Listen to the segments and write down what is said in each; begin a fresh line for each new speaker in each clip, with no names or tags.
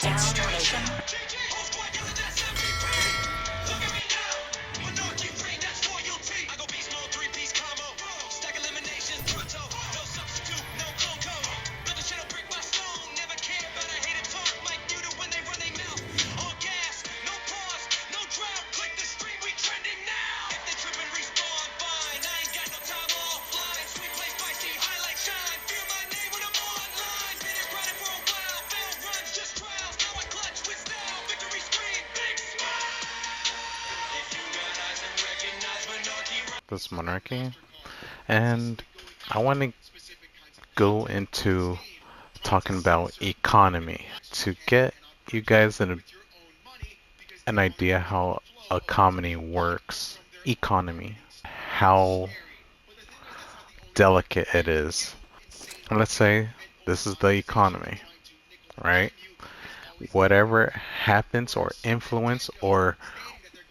Downloading.
This monarchy, and I want to go into talking about economy to get you guys an idea how economy works. Economy, how delicate it is. Let's say this is the economy, right? Whatever happens or influence or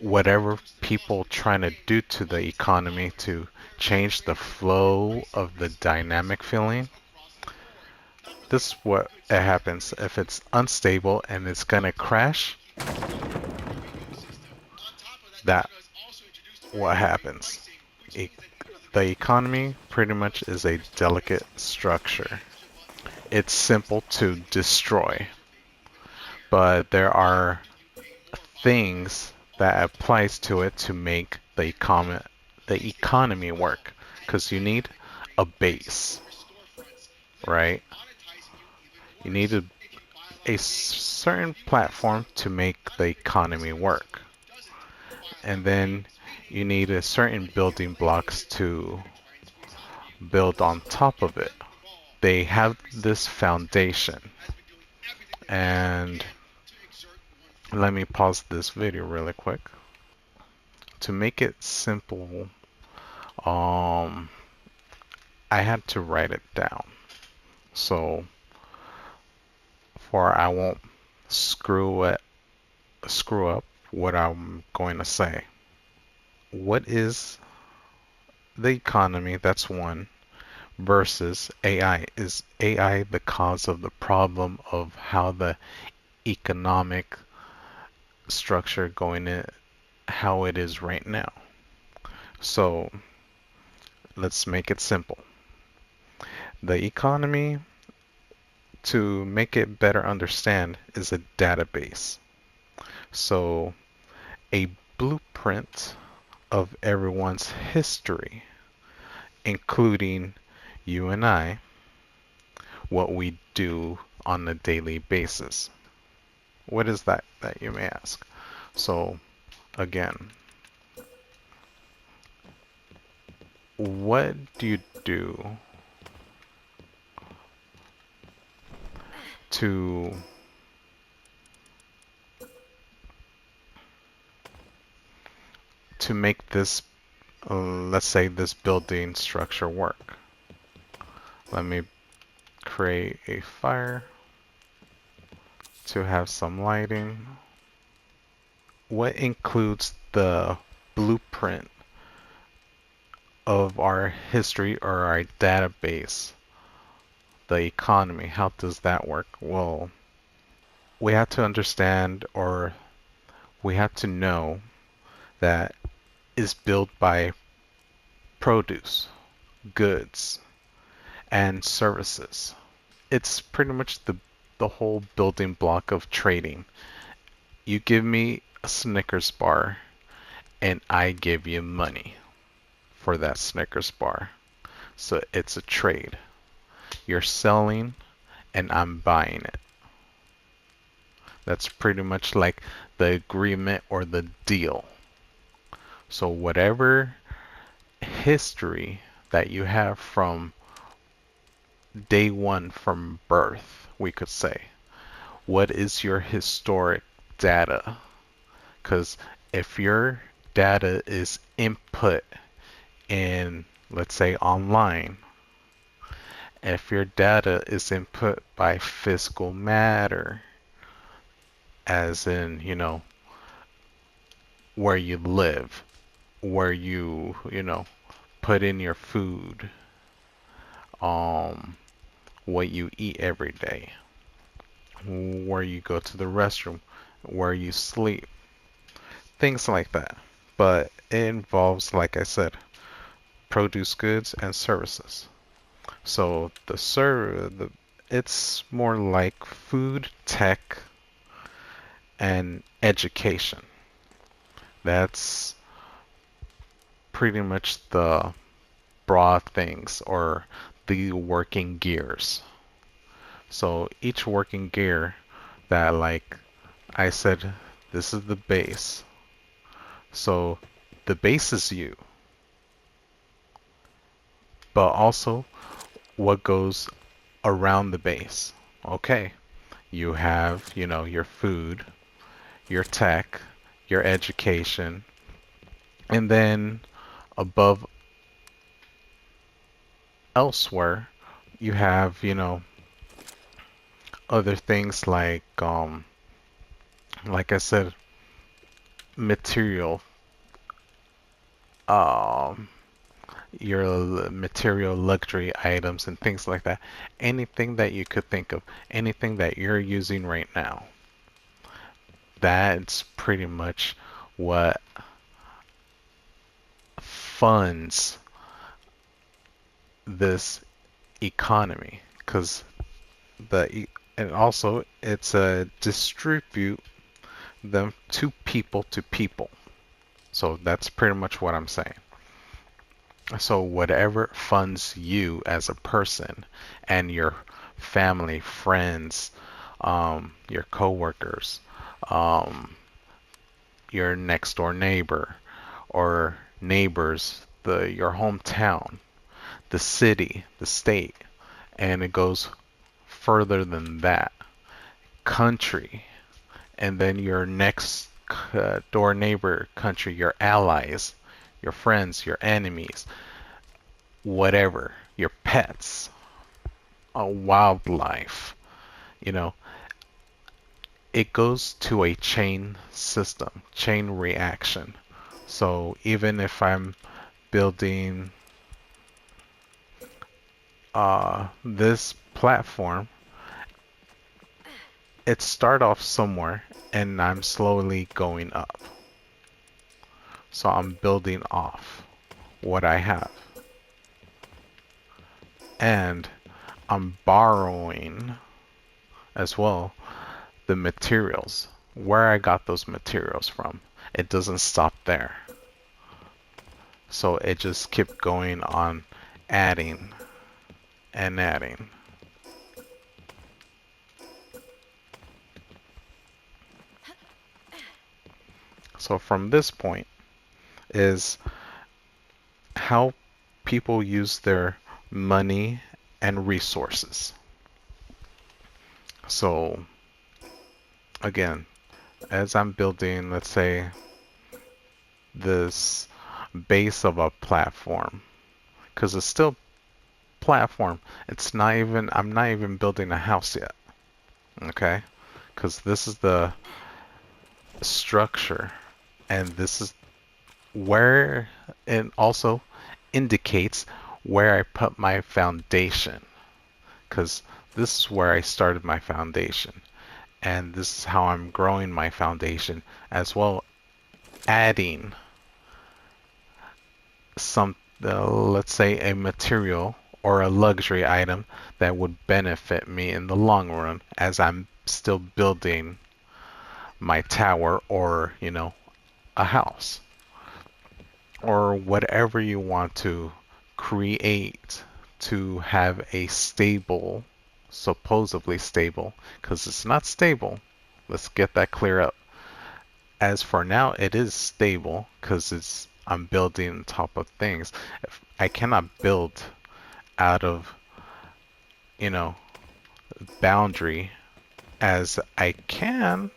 whatever people trying to do to the economy to change the flow of the dynamic feeling, this is what it happens. If it's unstable and it's gonna crash, that what happens. E- the economy pretty much is a delicate structure. It's simple to destroy, but there are things that applies to it to make the economy work. Because you need a base, right? You need a certain platform to make the economy work. And then you need a certain building blocks to build on top of it. They have this foundation. And let me pause this video really quick. To make it simple, um, I had to write it down. So for I won't screw up what I'm going to say. What is the economy? That's one. Versus AI. Is AI the cause of the problem of how the economic structure going in, how it is right now? So let's make it simple. The economy, to make it better understand, is a database. So a blueprint of everyone's history, including you and I, what we do on a daily basis. What is that you may ask? So again, what do you do to make this, let's say, this building structure work? Let me create a fire to have some lighting. What includes the blueprint of our history or our database? The economy, how does that work? Well, we have to understand, or we have to know that is built by produce, goods, and services. It's pretty much the whole building block of trading. You give me a Snickers bar and I give you money for that Snickers bar. So it's a trade. You're selling and I'm buying it. That's pretty much like the agreement or the deal. So whatever history that you have from day one, from birth, we could say, what is your historic data? Because if your data is input in, let's say, online, if your data is input by physical matter, as in, where you live, where you put in your food, um, what you eat every day. where you go to the restroom, where you sleep, things like that. But it involves, like I said, produce goods and services. So it's more like food, tech, and education. That's pretty much the broad things or the working gears. So each working gear that, like I said, this is the base. So the base is you, but also what goes around the base. Okay, you have, your food, your tech, your education, and then above elsewhere, you have, other things like I said, material, um, your material luxury items and things like that. Anything that you could think of, anything that you're using right now. That's pretty much what funds this economy, because and also it's a distribute them to people. So that's pretty much what I'm saying. So whatever funds you as a person and your family, friends, your coworkers, um, your next door neighbor or neighbors, your hometown, the city, the state, and it goes further than that. Country, and then your next door neighbor country, your allies, your friends, your enemies, whatever, your pets, wildlife, you know, it goes to a chain system, chain reaction. So even if I'm building this platform, it start off somewhere and I'm slowly going up. So I'm building off what I have. And I'm borrowing as well the materials, where I got those materials from. It doesn't stop there. So it just kept going on adding and adding. So from this point is how people use their money and resources. So again, as I'm building, let's say, this base of a platform, because it's still platform. It's not even, I'm not even building a house yet. Okay? Because this is the structure, and this is where it also indicates where I put my foundation. Because this is where I started my foundation. And this is how I'm growing my foundation, as well adding some, let's say, a material or a luxury item that would benefit me in the long run as I'm still building my tower or, a house or whatever you want to create to have a stable, supposedly stable, because it's not stable. Let's get that clear up. As for now, it is stable because I'm building on top of things. I cannot build out of, you know, boundary as I can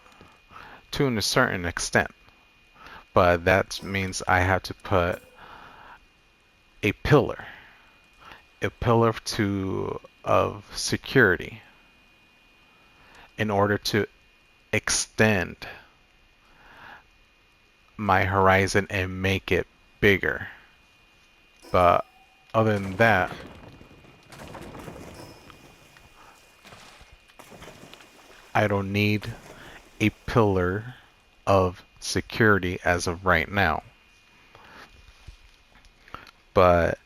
to a certain extent. But that means I have to put a pillar of security in order to extend my horizon and make it bigger. But other than that, I don't need a pillar of security as of right now. But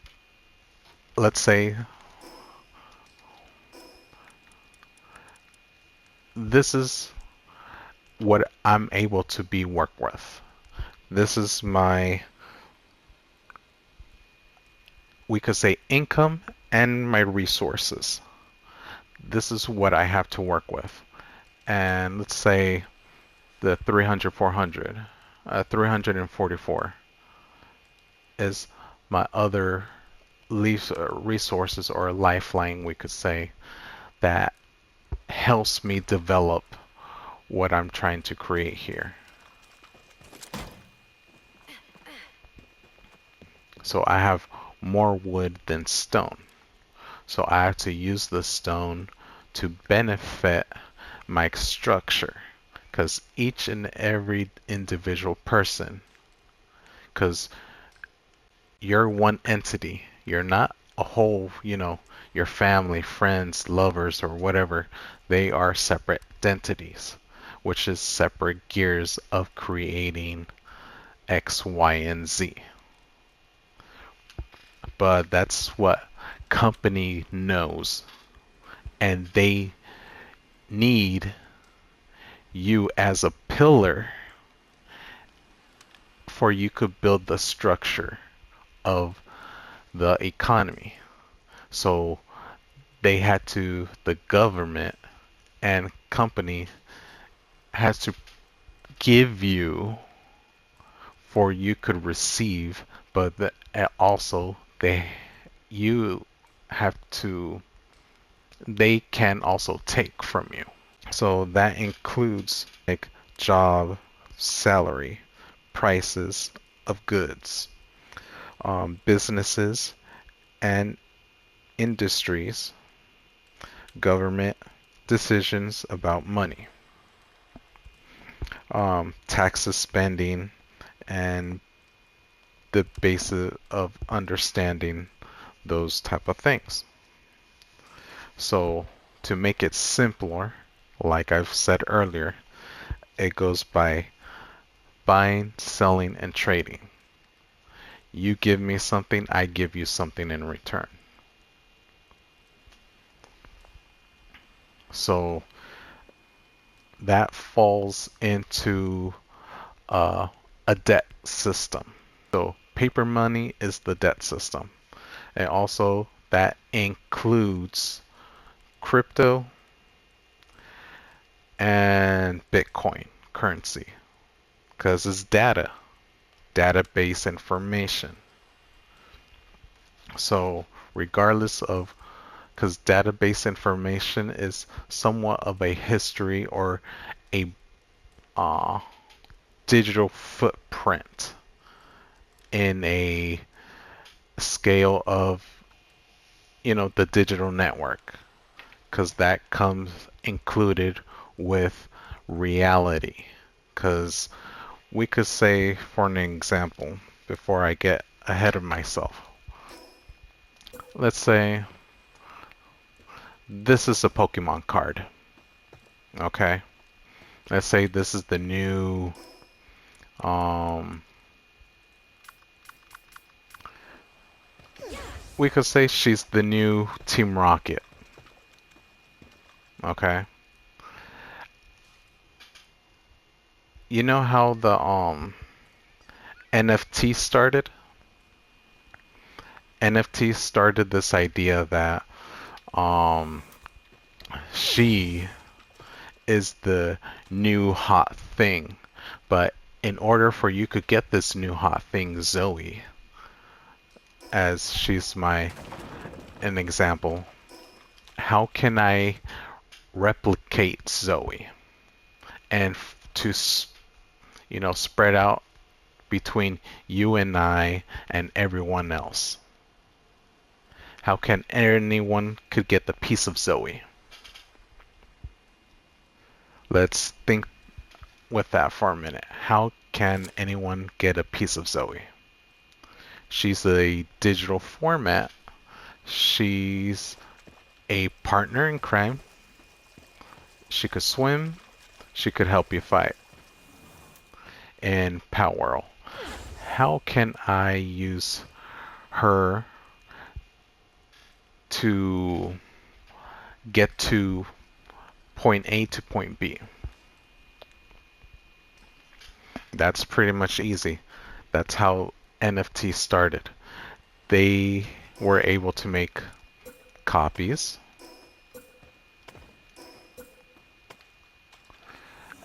let's say this is what I'm able to be work with. This is my, we could say, income and my resources. This is what I have to work with. And let's say the 300, 400, 344 is my other resources or lifeline, we could say, that helps me develop what I'm trying to create here. So I have more wood than stone. So I have to use the stone to benefit my structure. Because each and every individual person, because you're one entity, you're not a whole, your family, friends, lovers, or whatever. They are separate entities, which is separate gears of creating X, Y, and Z. But that's what company knows, and they need you as a pillar for you could build the structure of the economy. So the government and company has to give you for you could receive, but also you have to, they can also take from you. So that includes like job, salary, prices of goods, businesses and industries, government decisions about money, taxes, spending, and the basis of understanding those type of things. So to make it simpler, like I've said earlier, it goes by buying, selling, and trading. You give me something, I give you something in return. So that falls into a debt system. So paper money is the debt system. And also that includes crypto and Bitcoin currency because it's database information. So regardless of, because database information is somewhat of a history or a digital footprint in a scale of, the digital network, because that comes included with reality. Because we could say, for an example, before I get ahead of myself, let's say this is a Pokemon card. Okay? Let's say this is the new we could say she's the new Team Rocket. Okay? You know how the NFT started? NFT started this idea that she is the new hot thing. But in order for you to get this new hot thing, Zoe, as she's an example, how can I replicate Zoe and to spread out between you and I and everyone else? How can anyone could get the piece of Zoe? Let's think with that for a minute. How can anyone get a piece of Zoe? She's a digital format. She's a partner in crime. She could swim. She could help you fight. In Palworld, how can I use her to get to point A to point B? That's pretty much easy. That's how NFT started. They were able to make copies,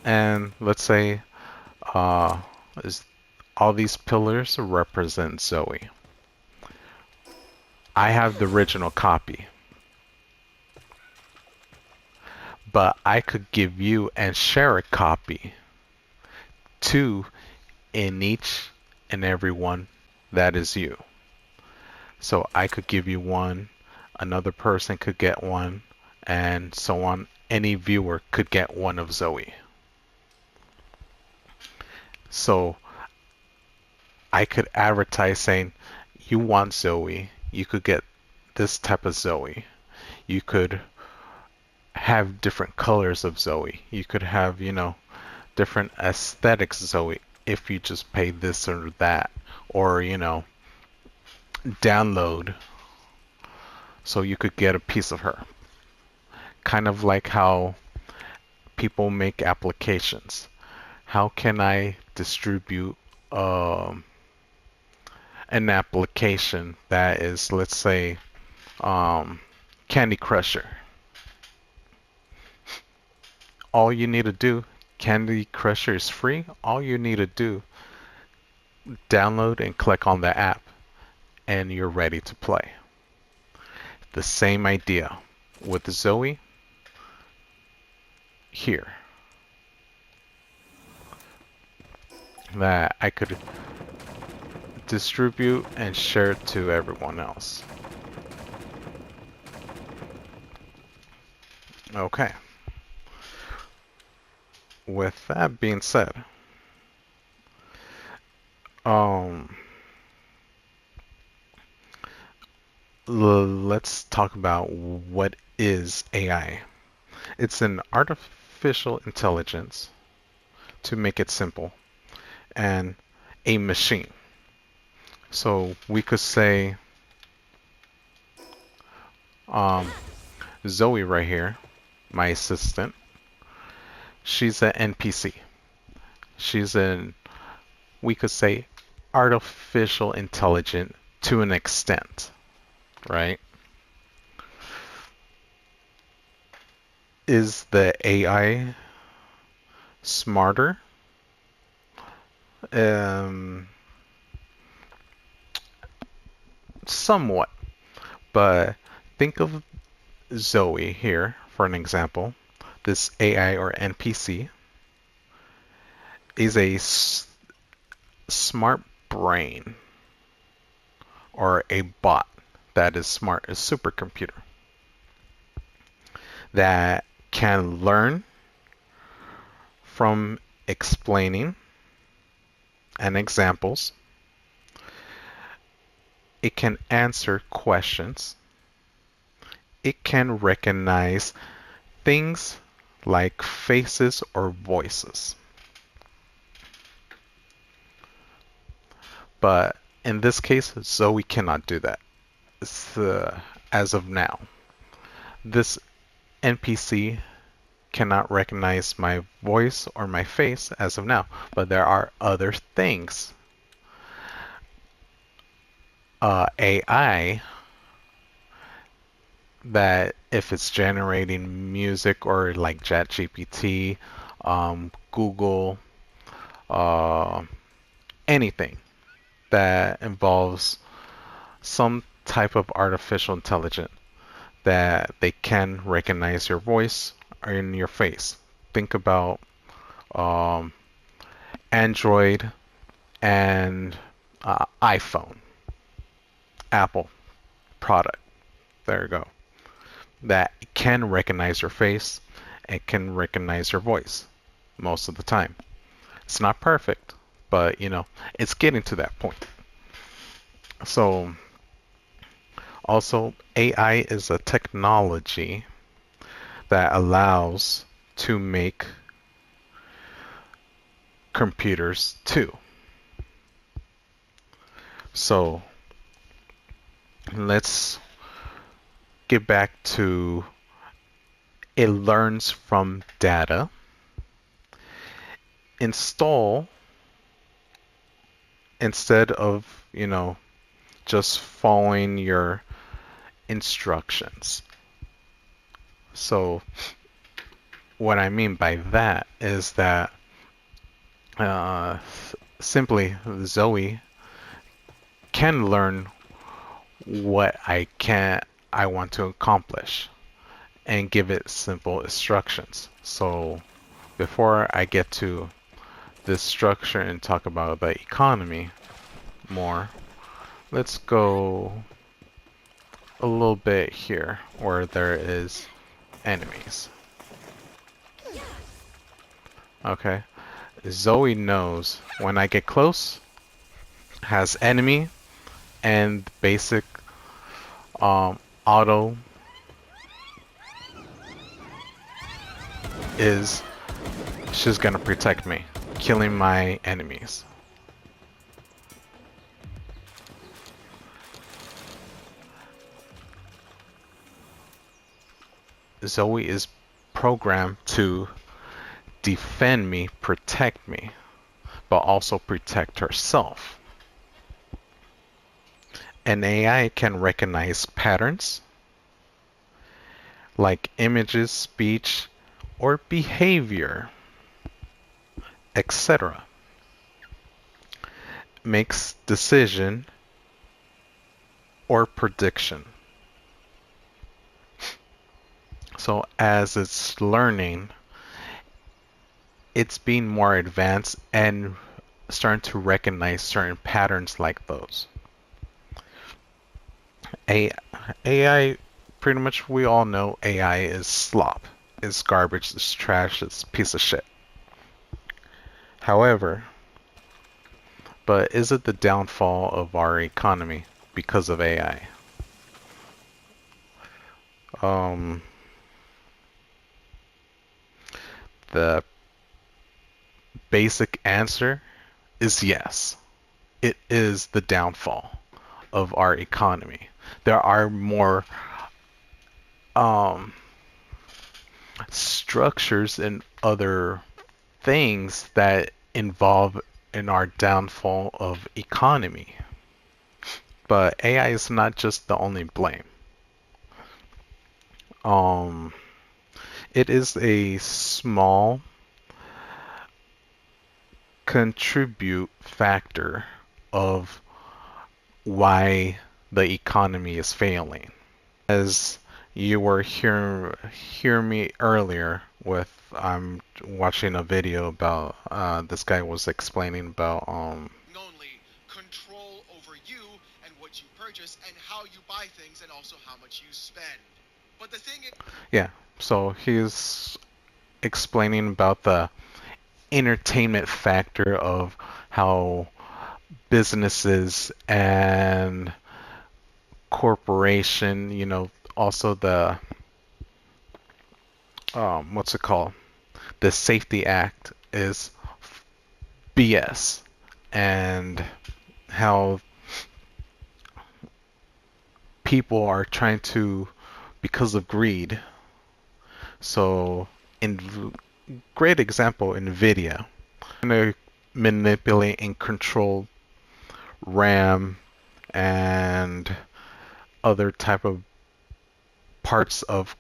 and let's say uh, is all these pillars represent Zoe. I have the original copy, but I could give you and share a copy to in each and every one that is you. So I could give you one, another person could get one, and so on. Any viewer could get one of Zoe. So I could advertise saying, you want Zoe, you could get this type of Zoe. You could have different colors of Zoe. You could have, different aesthetics Zoe if you just pay this or that. Or, download so you could get a piece of her. Kind of like how people make applications. How can I distribute an application that is, let's say, Candy Crusher? All you need to do, Candy Crusher is free. All you need to do, download and click on the app, and you're ready to play. The same idea with Zoe here. That I could distribute and share it to everyone else. Okay. With that being said, let's talk about what is AI. It's an artificial intelligence, to make it simple, and a machine. So we could say Zoe right here, my assistant, she's an NPC. She's an, we could say, artificial intelligence to an extent, right? Is the AI smarter? Somewhat, but think of Zoe here for an example. This AI or NPC is a smart brain or a bot that is smart, a supercomputer that can learn from explaining and examples. It can answer questions. It can recognize things like faces or voices. But in this case, Zoe cannot do that. As of now. This NPC cannot recognize my voice or my face as of now, but there are other things. AI that if it's generating music or like ChatGPT, Google, anything that involves some type of artificial intelligence that they can recognize your voice or in your face. Think about Android and iPhone, Apple product. There you go. That can recognize your face. It can recognize your voice most of the time. It's not perfect, but it's getting to that point. So also AI is a technology that allows to make computers too. So let's get back to it learns from data. Install instead of, just following your instructions. So what I mean by that is that simply Zoe can learn what I want to accomplish and give it simple instructions. So before I get to this structure and talk about the economy more, let's go a little bit here where there is enemies. Okay. Zoe knows when I get close, has enemy, and basic auto is she's gonna protect me, killing my enemies. Zoe is programmed to defend me, protect me, but also protect herself. An AI can recognize patterns like images, speech, or behavior, etc. Makes decision or prediction. So as it's learning, it's being more advanced and starting to recognize certain patterns like those. AI, pretty much we all know AI is slop. It's garbage, it's trash, it's a piece of shit. However, but is it the downfall of our economy because of AI? The basic answer is yes. It is the downfall of our economy. There are more structures and other things that involve in our downfall of economy. But AI is not just the only blame. It is a small contribute factor of why the economy is failing. As you were hear me earlier with I'm watching a video about this guy was explaining about
only control over you and what you purchase and how you buy things and also how much you spend. But the thing is,
yeah, so he's explaining about the entertainment factor of how businesses and corporation, also the what's it called? The Safety Act is BS, and how people are trying to, because of greed. So, in great example, NVIDIA, trying to manipulate and control RAM and other type of parts of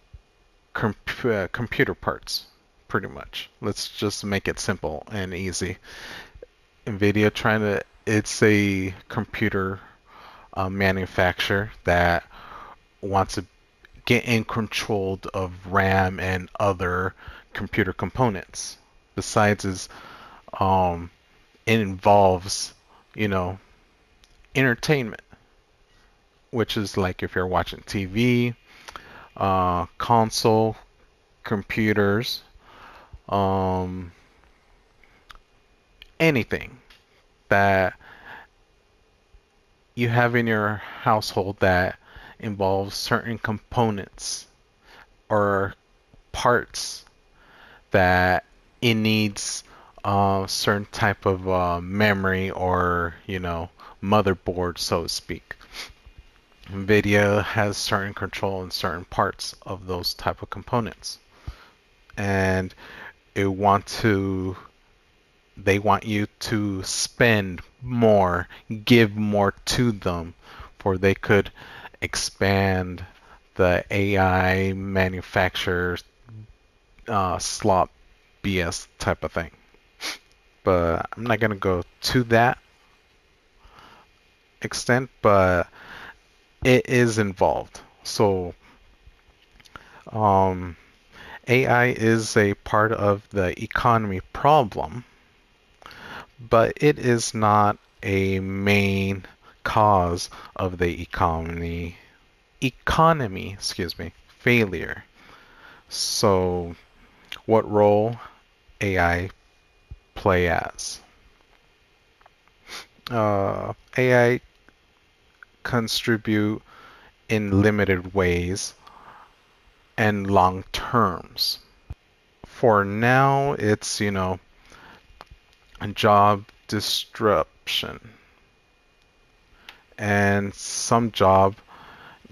computer parts, pretty much. Let's just make it simple and easy. NVIDIA it's a computer manufacturer that wants to get in control of RAM and other computer components. Besides, it involves, entertainment, which is like if you're watching TV, console, computers, anything that you have in your household that involves certain components or parts that it needs certain type of memory or, motherboard, so to speak. NVIDIA has certain control in certain parts of those type of components. And it want to they want you to spend more, give more to them, for they could expand the AI manufacturers slop BS type of thing. But I'm not gonna go to that extent, but it is involved. So AI is a part of the economy problem, but it is not a main cause of the economy, failure. So what role AI play as? AI contribute in limited ways and long terms. For now, it's, job disruption. And some job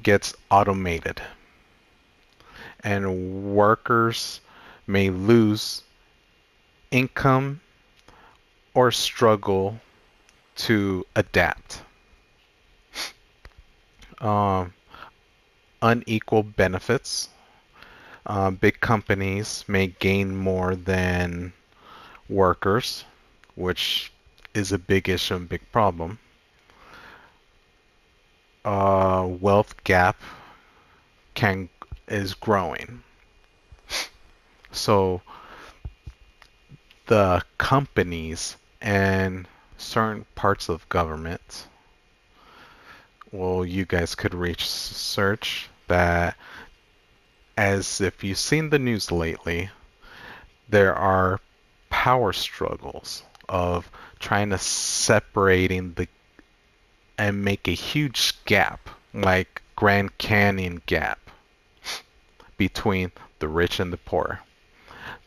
gets automated. And workers may lose income or struggle to adapt. Unequal benefits. Big companies may gain more than workers, which is a big issue and big problem. Wealth gap is growing. So the companies and certain parts of government, well, you guys could research that, as if you've seen the news lately, there are power struggles of trying to separating and make a huge gap, like Grand Canyon gap, between the rich and the poor.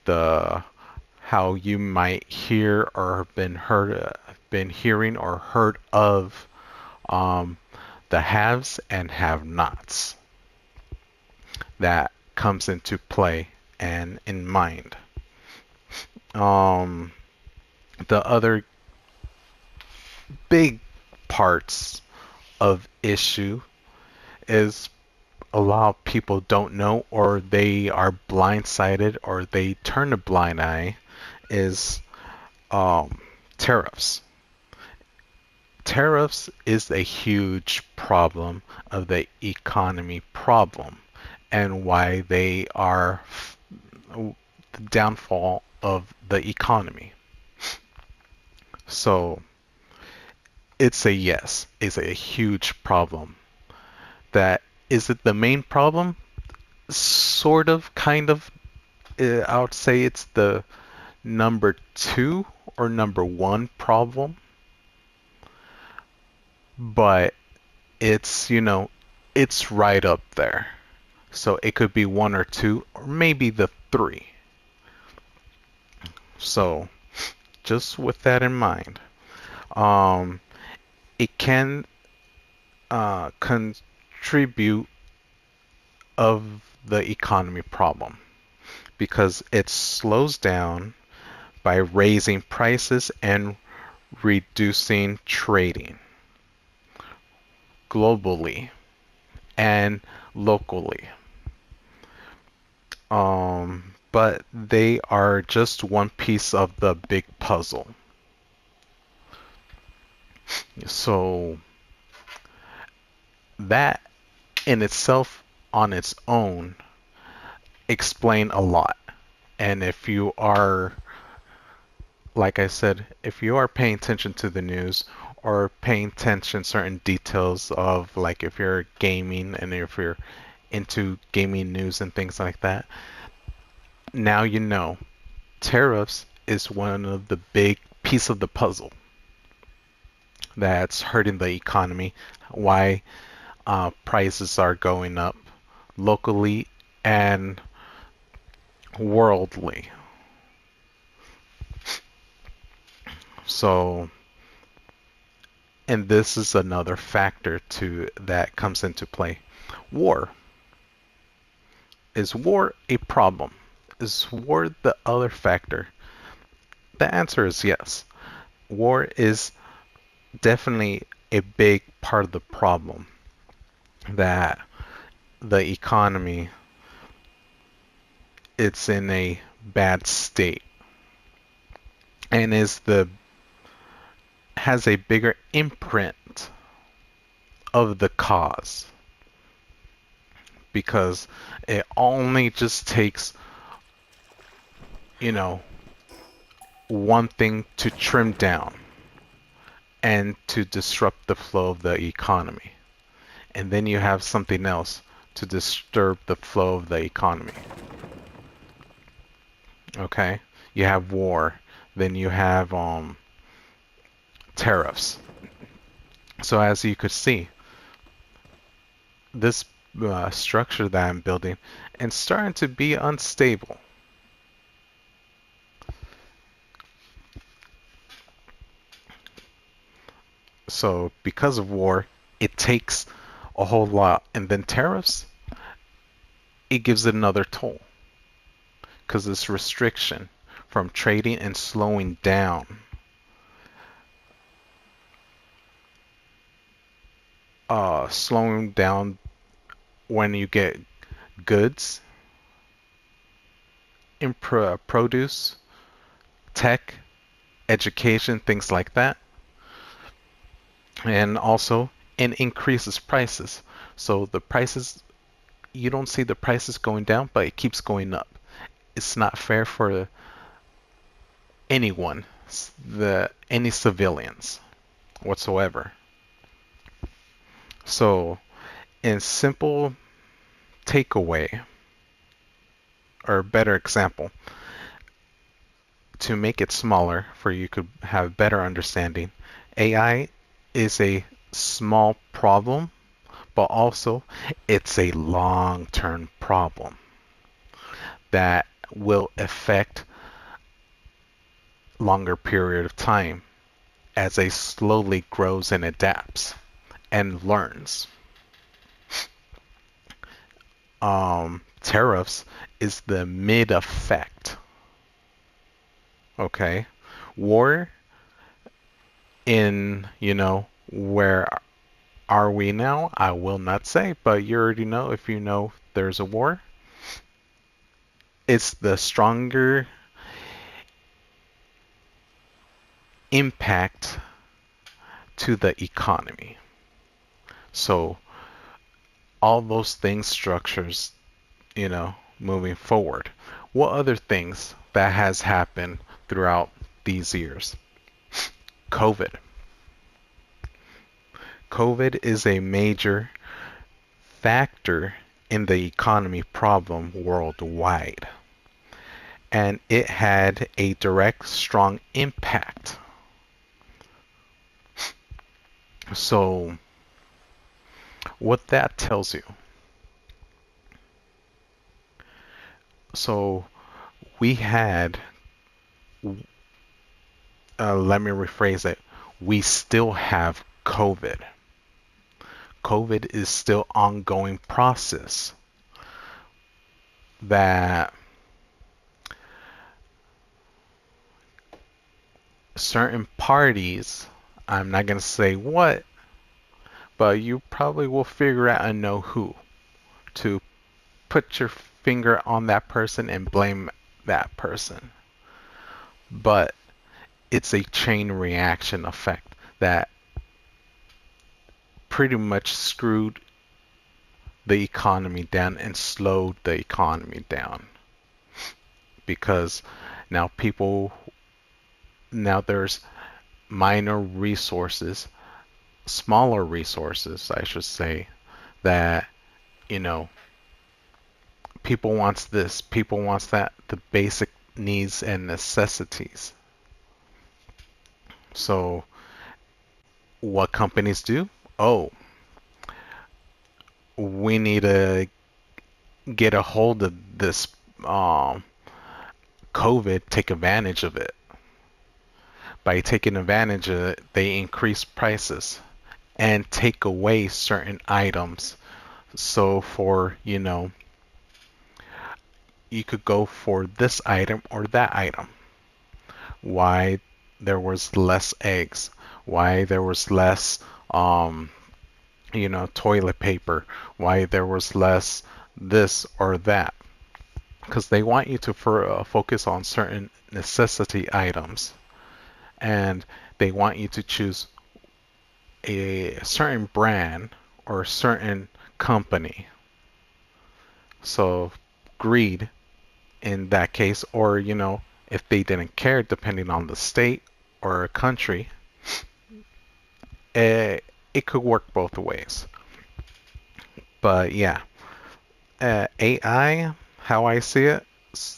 How you might hear or been hearing or heard of the haves and have-nots. That comes into play and in mind. The other big parts of issue is a lot of people don't know, or they are blindsided, or they turn a blind eye, is tariffs. Tariffs is a huge problem of the economy problem, and why they are the downfall of the economy. So it's a yes. It's a huge problem. Is it the main problem? Sort of, kind of. I would say it's the number 2 or number 1 problem. But it's, it's right up there. So it could be 1 or 2, or maybe the 3. So just with that in mind, it can contribute of the economy problem, because it slows down by raising prices and reducing trading globally and locally. But they are just one piece of the big puzzle. So that in itself, on its own, explain a lot. And if you are, like I said, if you are paying attention to the news, or paying attention to certain details of, like, if you're gaming and if you're into gaming news and things like that, now you know tariffs is one of the big piece of the puzzle that's hurting the economy, why prices are going up locally and worldly. So, and this is another factor that comes into play. War. Is war a problem? Is war the other factor? The answer is yes. War is definitely a big part of the problem, that the economy, it's in a bad state, and has a bigger imprint of the cause, because it only just takes, you know, one thing to trim down and to disrupt the flow of the economy. And then you have something else to disturb the flow of the economy. Okay? You have war, then you have tariffs. So as you could see, this structure that I'm building is starting to be unstable. So because of war, it takes a whole lot. And then tariffs, it gives it another toll. Because this restriction from trading and slowing down when you get goods in produce, tech, education, things like that. And also, it increases prices. So the prices, you don't see the prices going down, but it keeps going up. It's not fair for anyone, any civilians whatsoever. So, in simple takeaway, or better example, to make it smaller for you could have better understanding, AI is a small problem, but also it's a long-term problem that will affect longer period of time as it slowly grows and adapts and learns. Tariffs is the mid effect. Okay, war in, where are we now? I will not say, but you already know. If you know there's a war, it's the stronger impact to the economy. So all those things, structures, moving forward. What other things that has happened throughout these years? COVID. COVID is a major factor in the economy problem worldwide. And it had a direct, strong impact. So, what that tells you. So, we had, let me rephrase it, we still have COVID. COVID is still ongoing process that certain parties, I'm not going to say what, but you probably will figure out and know who to put your finger on that person and blame that person. But it's a chain reaction effect that pretty much screwed the economy down and slowed the economy down. Because now there's minor resources, smaller resources, I should say, that, people wants this, people wants that, the basic needs and necessities. So what companies do? Oh, we need to get a hold of this COVID, take advantage of it. by taking advantage of it, they increase prices and take away certain items. So for, you could go for this item or that item. Why there was less eggs, why there was less, toilet paper, why there was less this or that. Because they want you to focus on certain necessity items, and they want you to choose a certain brand or a certain company. So greed in that case, or if they didn't care, depending on the state or country, it could work both ways. But yeah, AI, how I see it,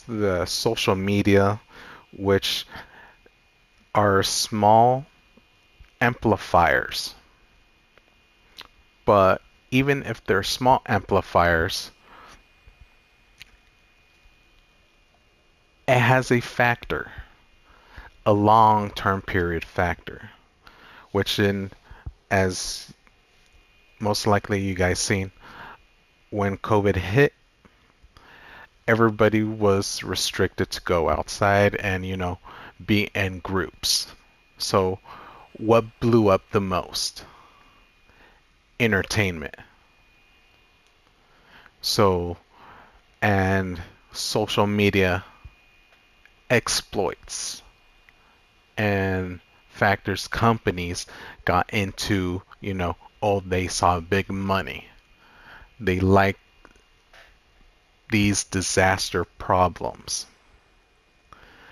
the social media, which are small amplifiers. But even if they're small amplifiers, it has a factor, a long-term period factor, which as most likely you guys seen, when COVID hit, everybody was restricted to go outside and, be in groups. So what blew up the most? Entertainment. So, and social media exploits and factors companies got into, oh, they saw big money. They like these disaster problems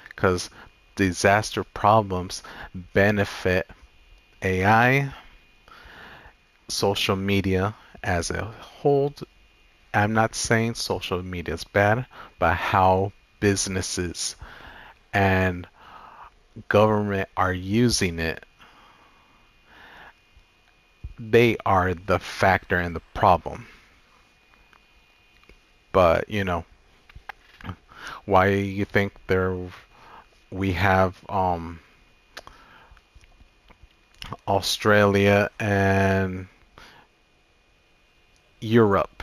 because disaster problems benefit AI, social media as a whole. I'm not saying social media is bad, but how businesses and government are using it, they are the factor in the problem. But, why you think we have Australia and Europe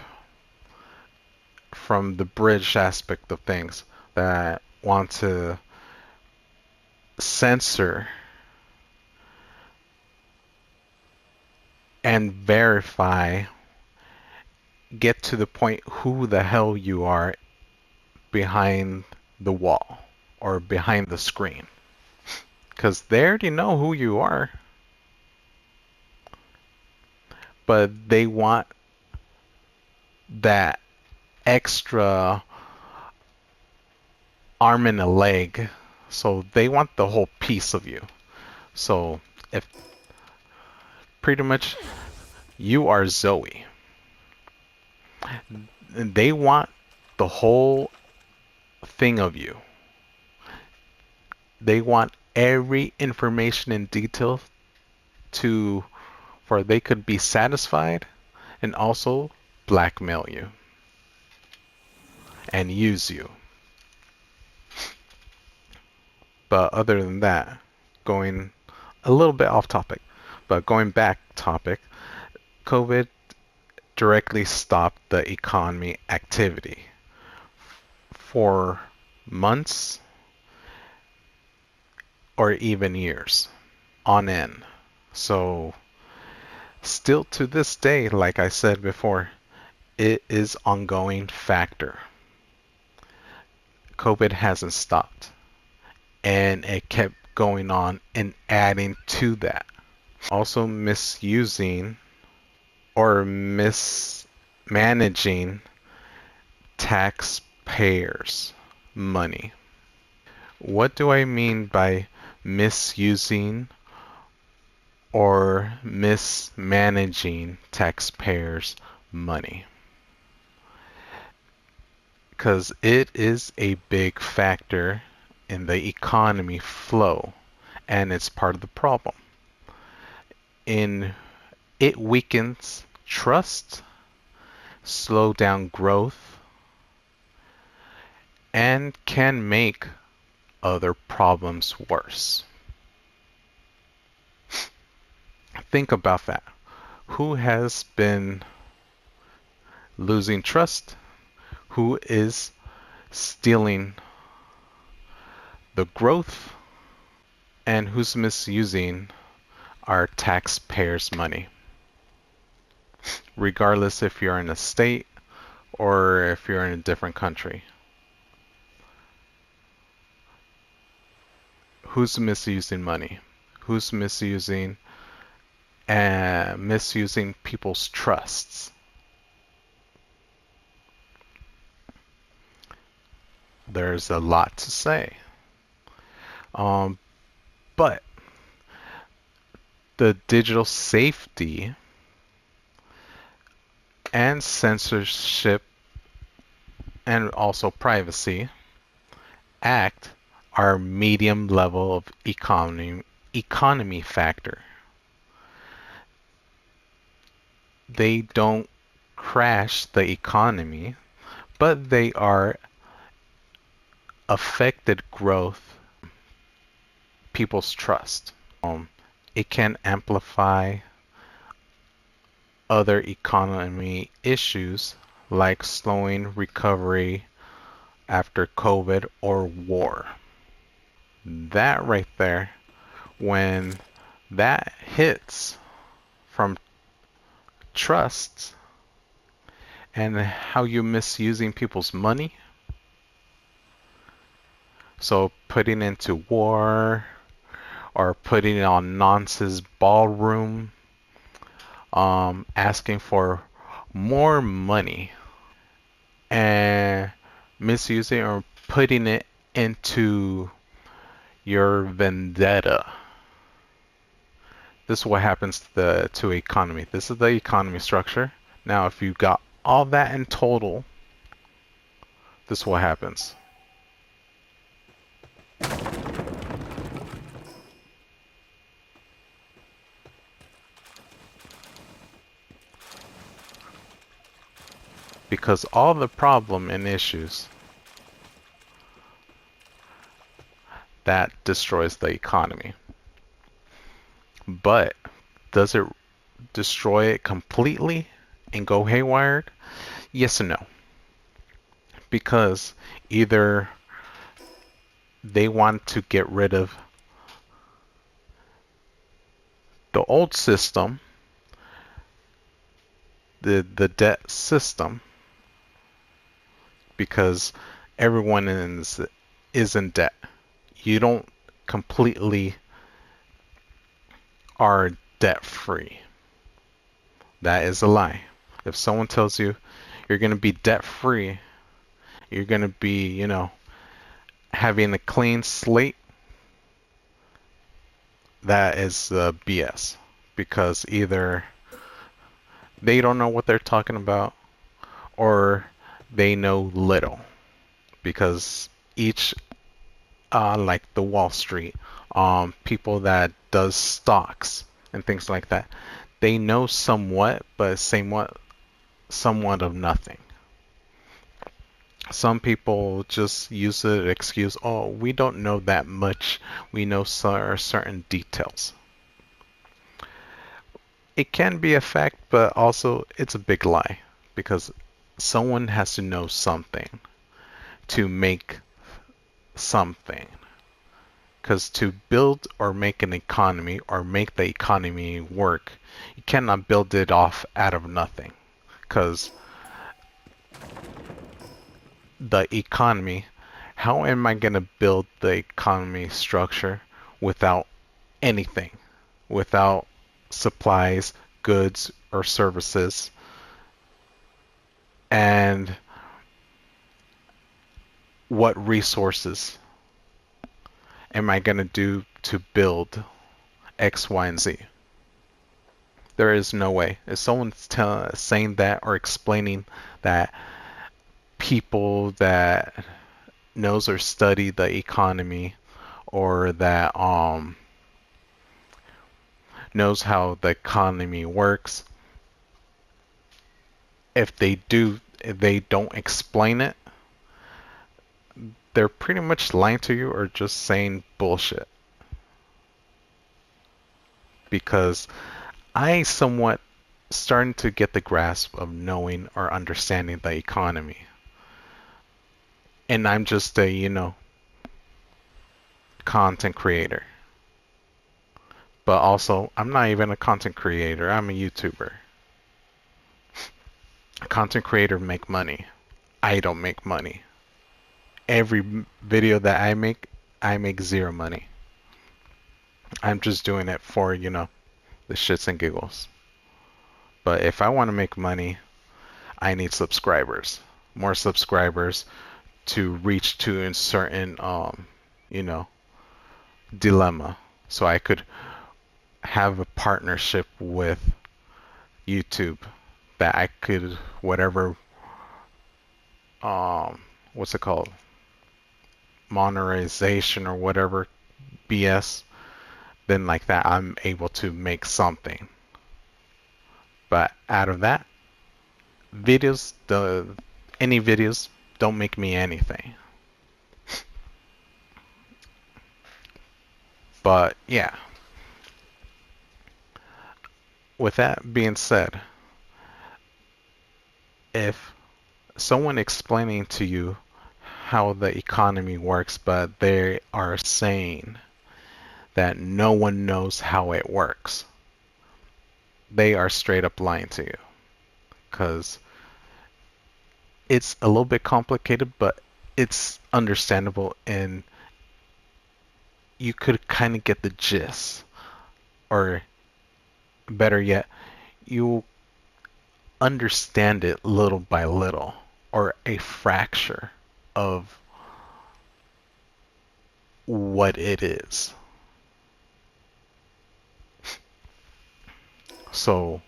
from the British aspect of things that want to censor and verify, get to the point who the hell you are behind the wall or behind the screen. Because they already know who you are. But they want that extra arm and a leg. So they want the whole piece of you. So if pretty much you are Zoe, they want the whole thing of you. They want every information in detail for they could be satisfied and also blackmail you and use you. But other than that, going a little bit off topic, but going back topic, COVID directly stopped the economy activity for months or even years on end. So still to this day, like I said before, it is ongoing factor. COVID hasn't stopped, and it kept going on and adding to that. Also misusing or mismanaging taxpayers' money. What do I mean by misusing or mismanaging taxpayers' money? Because it is a big factor in the economy flow, and it's part of the problem. It weakens trust, slow down growth, and can make other problems worse. think about that. Who has been losing trust? Who is stealing the growth? And who's misusing our taxpayers' money? Regardless if you're in a state or if you're in a different country. Who's misusing money? Who's misusing people's trusts? There's a lot to say. But the Digital Safety and Censorship and also Privacy Act are medium level of economy factor. They don't crash the economy, but they are affected growth, people's trust. It can amplify other economy issues like slowing recovery after COVID or war. That right there, when that hits from trust and how you're misusing people's money, so putting into war or putting it on nonsense ballroom, asking for more money and misusing or putting it into your vendetta. This is what happens to the economy. This is the economy structure. Now, if you got all that in total, this is what happens. Because all the problem and issues that destroys the economy. But does it destroy it completely and go haywire? Yes and no. Because either they want to get rid of the old system, the debt system, because everyone is in debt. You don't completely are debt free. That is a lie. If someone tells you you're going to be debt free, you're going to be, having a clean slate, that is BS. Because either they don't know what they're talking about or they know little. Because each, like the Wall Street, people that does stocks and things like that, they know somewhat, but somewhat of nothing. Some people just use the excuse, oh, we don't know that much. We know certain details. It can be a fact, but also it's a big lie because someone has to know something to make something. Because to build or make an economy or make the economy work, you cannot build it off out of nothing. Because the economy, how am I going to build the economy structure without anything? Without supplies, goods, or services? And what resources am I going to do to build X, Y, and Z? There is no way. If someone's saying that or explaining that people that knows or study the economy or that knows how the economy works, if they don't explain it, they're pretty much lying to you or just saying bullshit. Because I somewhat starting to get the grasp of knowing or understanding the economy. And I'm just a, content creator. But also, I'm not even a content creator. I'm a YouTuber. A content creator make money. I don't make money. Every video that I make zero money. I'm just doing it for, the shits and giggles. But if I want to make money, I need subscribers. More subscribers to reach to a certain, you know, dilemma. So I could have a partnership with YouTube that I could, whatever, what's it called? Monetization or whatever BS, then like that I'm able to make something. But out of that, videos, any videos don't make me anything. But yeah, with that being said, if someone explaining to you how the economy works, but they are saying that no one knows how it works, they are straight up lying to you. Because it's a little bit complicated, but it's understandable and you could kind of get the gist. Or better yet, you understand it little by little, or a fracture of what it is. So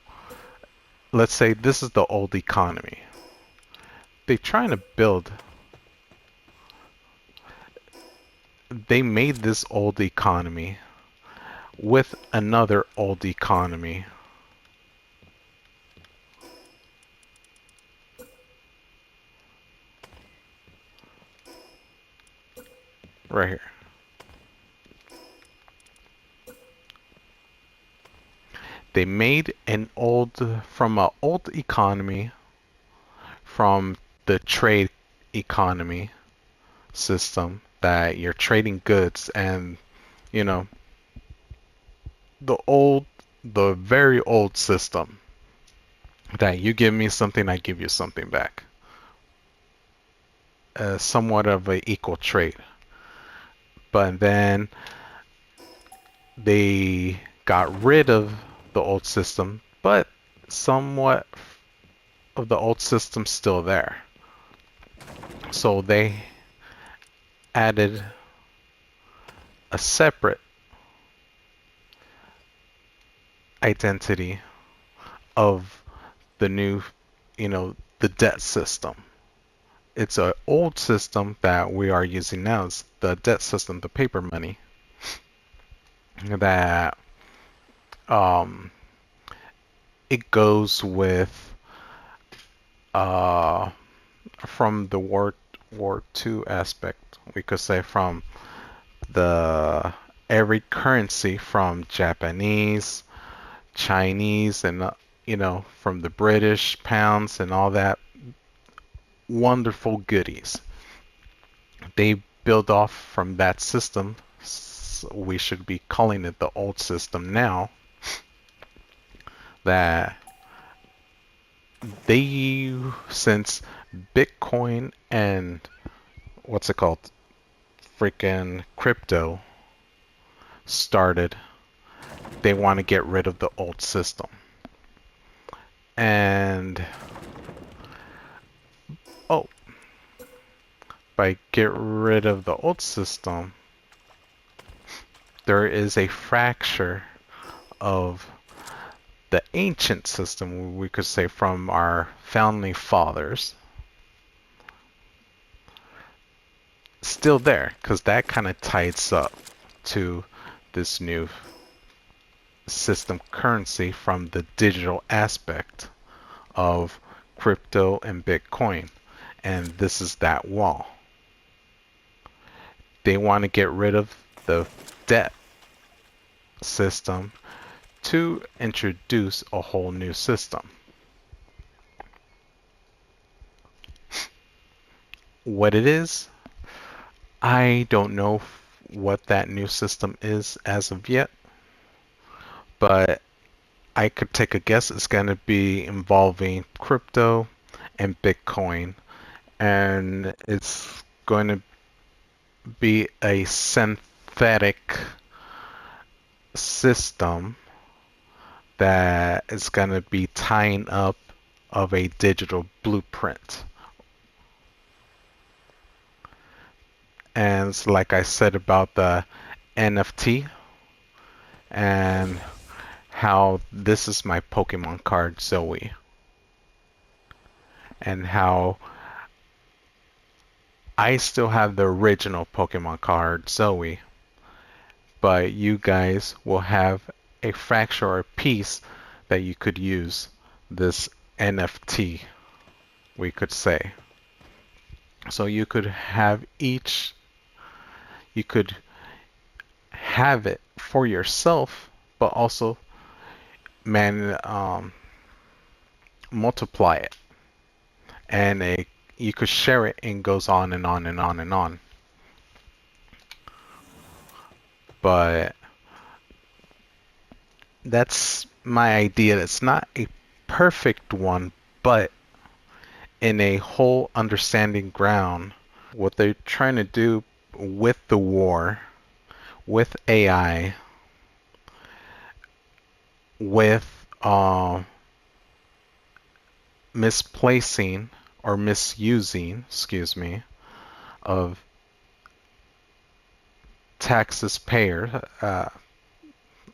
let's say this is the old economy. They're trying to build, they made this old economy with another old economy. Right here. They made an old economy from the trade economy system that you're trading goods and, you know, the very old system that you give me something, I give you something back. Somewhat of an equal trade. But then they got rid of the old system, but somewhat of the old system still there. So they added a separate identity of the new, the debt system. It's an old system that we are using now. It's the debt system, the paper money that it goes with from the World War II aspect. We could say from the every currency from Japanese, Chinese, and from the British pounds and all that wonderful goodies. They build off from that system. We should be calling it the old system now. That they, since Bitcoin and what's it called, freaking crypto started, they want to get rid of the old system. And by get rid of the old system, there is a fracture of the ancient system, we could say, from our founding fathers, still there, because that kind of ties up to this new system currency from the digital aspect of crypto and Bitcoin. And this is that wall. They want to get rid of the debt system to introduce a whole new system. What it is, I don't know what that new system is as of yet, but I could take a guess it's going to be involving crypto and Bitcoin, and it's going to be a synthetic system that is going to be tying up of a digital blueprint. And it's like I said about the NFT and how this is my Pokemon card Zoe, and how I still have the original Pokemon card Zoe, but you guys will have a fracture or a piece that you could use this NFT, we could say. So you could have you could have it for yourself, but also multiply it, and you could share it, and goes on and on and on and on. But that's my idea. It's not a perfect one, but in a whole understanding ground, what they're trying to do with the war, with AI, with misplacing or misusing, excuse me, of taxes payer,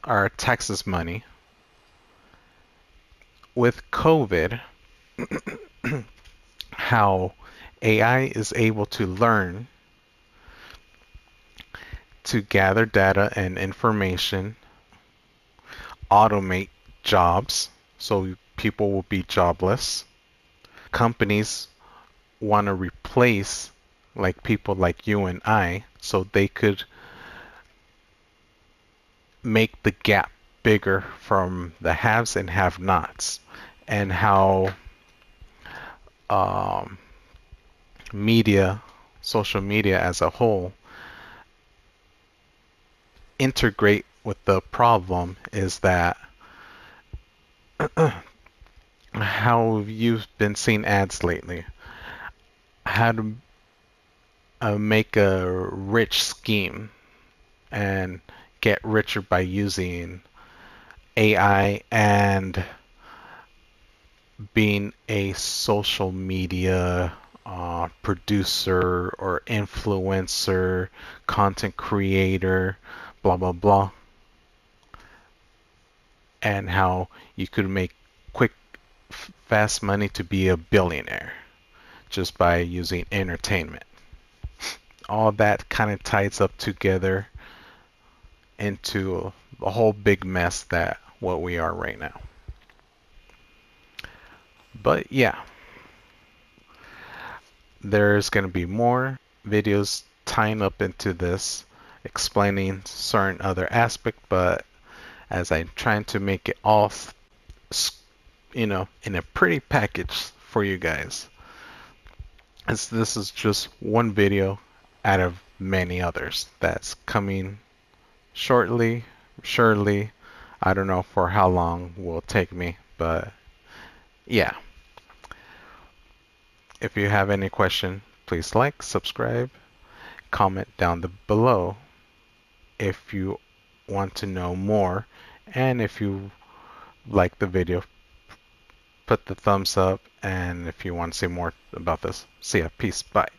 our taxes money. With COVID, how AI is able to learn to gather data and information, automate jobs, so people will be jobless. Companies want to replace like people like you and I, so they could make the gap bigger from the haves and have-nots, and how media, social media as a whole, integrate with the problem is that how have you been seeing ads lately? How to make a rich scheme and get richer by using AI and being a social media producer or influencer, content creator, blah blah blah, and how you could make quick, fast money to be a billionaire just by using entertainment. All that kind of ties up together into a whole big mess that what we are right now. But yeah, there's going to be more videos tying up into this, explaining certain other aspect, but as I'm trying to make it all, in a pretty package for you guys, as this is just one video out of many others that's coming shortly, surely. I don't know for how long will take me, but yeah. If you have any question, please like, subscribe, comment down below if you want to know more, and if you like the video, put the thumbs up, and if you want to see more about this. See ya. Peace. Bye.